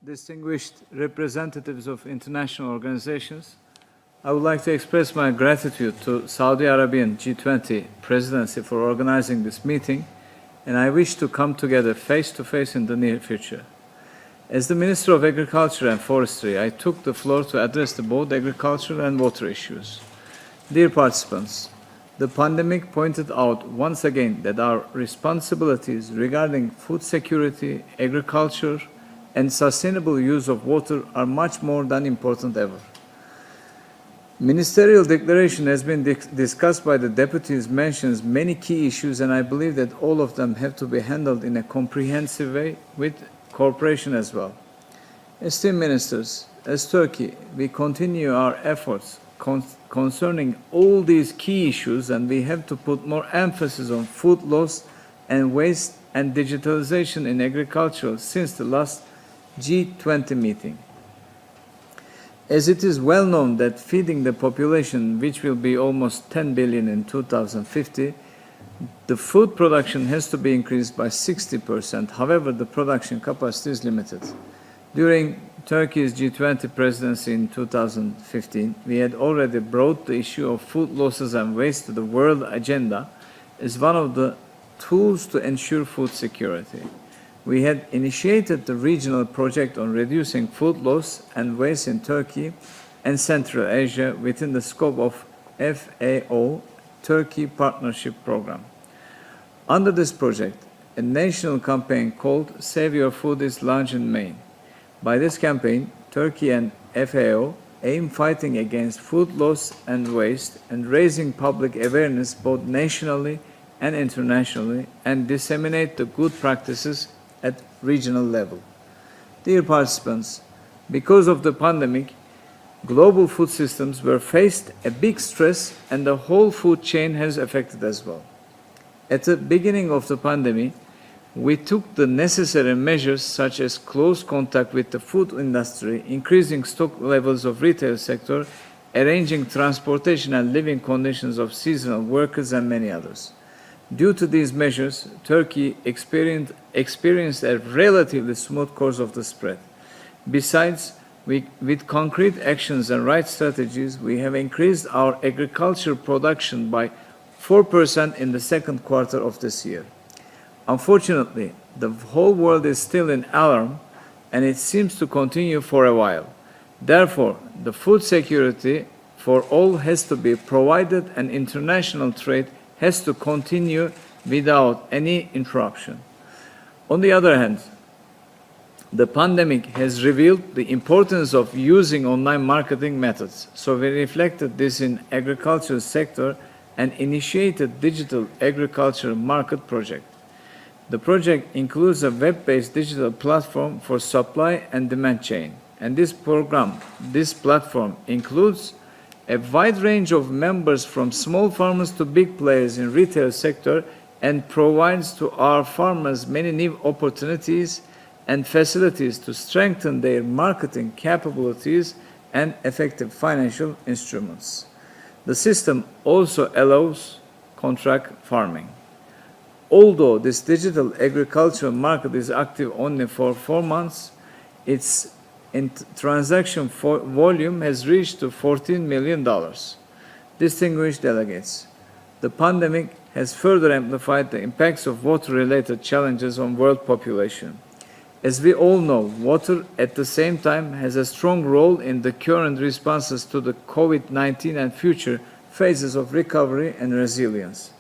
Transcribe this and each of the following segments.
distinguished representatives of international organizations, I would like to express my gratitude to Saudi Arabian G20 presidency for organizing this meeting, and I wish to come together face-to-face in the near future. As the Minister of Agriculture and Forestry, I took the floor to address both agricultural and water issues. Dear participants, the pandemic pointed out once again that our responsibilities regarding food security, agriculture, and sustainable use of water are much more than important ever. Ministerial declaration has been discussed by the deputies, mentions many key issues, and I believe that all of them have to be handled in a comprehensive way with cooperation as well. Esteemed ministers, as Turkey, we continue our efforts concerning all these key issues, and we have to put more emphasis on food loss and waste and digitalization in agriculture since the last G20 meeting. As it is well known that feeding the population, which will be almost 10 billion in 2050, the food production has to be increased by 60%. However, the production capacity is limited. During Turkey's G20 presidency in 2015, we had already brought the issue of food losses and waste to the world agenda as one of the tools to ensure food security. We had initiated the regional project on reducing food loss and waste in Turkey and Central Asia within the scope of FAO Turkey Partnership Program. Under this project, a national campaign called Save Your Food is launched in May. By this campaign, Turkey and FAO aim fighting against food loss and waste and raising public awareness both nationally and internationally and disseminate the good practices at regional level. Dear participants, because of the pandemic, global food systems were faced a big stress and the whole food chain has affected as well. At the beginning of the pandemic, we took the necessary measures such as close contact with the food industry, increasing stock levels of retail sector, arranging transportation and living conditions of seasonal workers and many others. Due to these measures, Turkey experienced a relatively smooth course of the spread. Besides, with concrete actions and right strategies, we have increased our agriculture production by 4% in the second quarter of this year. Unfortunately, the whole world is still in alarm, and it seems to continue for a while. Therefore, the food security for all has to be provided, and international trade has to continue without any interruption. On the other hand, the pandemic has revealed the importance of using online marketing methods, so we reflected this in agriculture sector and initiated digital agriculture market project. The project includes a web-based digital platform for supply and demand chain, and this platform includes a wide range of members from small farmers to big players in retail sector and provides to our farmers many new opportunities and facilities to strengthen their marketing capabilities and effective financial instruments. The system also allows contract farming. Although this digital agricultural market is active only for 4 months, its transaction volume has reached to $14 million. Distinguished delegates, the pandemic has further amplified the impacts of water-related challenges on world population. As we all know, water at the same time has a strong role in the current responses to the COVID-19 and future phases of recovery and resilience.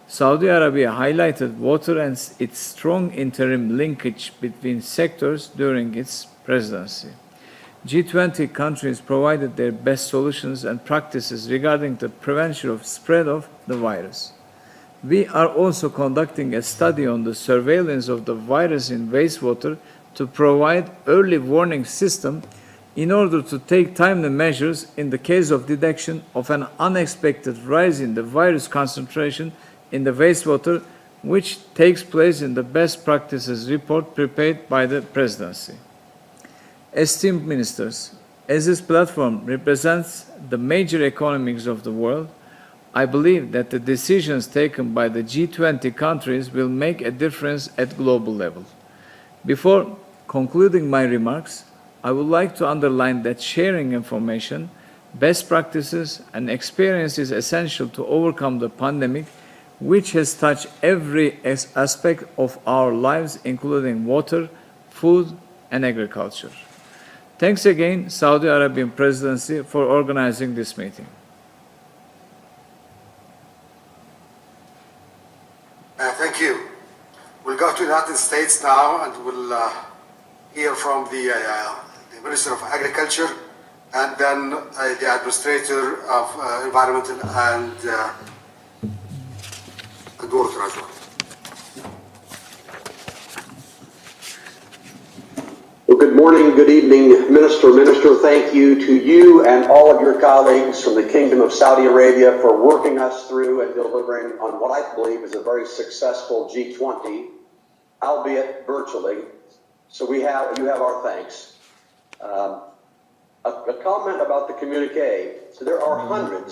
Saudi Arabia highlighted water and its strong interim linkage between sectors during its presidency. G20 countries provided their best solutions and practices regarding the prevention of spread of the virus. We are also conducting a study on the surveillance of the virus in wastewater to provide early warning system in order to take timely measures in the case of detection of an unexpected rise in the virus concentration in the wastewater, which takes place in the best practices report prepared by the presidency. Esteemed ministers, as this platform represents the major economies of the world, I believe that the decisions taken by the G20 countries will make a difference at global level. Before concluding my remarks, I would like to underline that sharing information, best practices, and experience is essential to overcome the pandemic, which has touched every aspect of our lives, including water, food, and agriculture. Thanks again, Saudi Arabian Presidency, for organizing this meeting. Thank you. We'll go to the United States now, and we'll hear from the Minister of Agriculture, and then the Administrator of Environmental and Water as well. Well, good morning, good evening, Minister. Minister, thank you to you and all of your colleagues from the Kingdom of Saudi Arabia for working us through and delivering on what I believe is a very successful G20, albeit virtually. So you have our thanks. A comment about the communique. So there are hundreds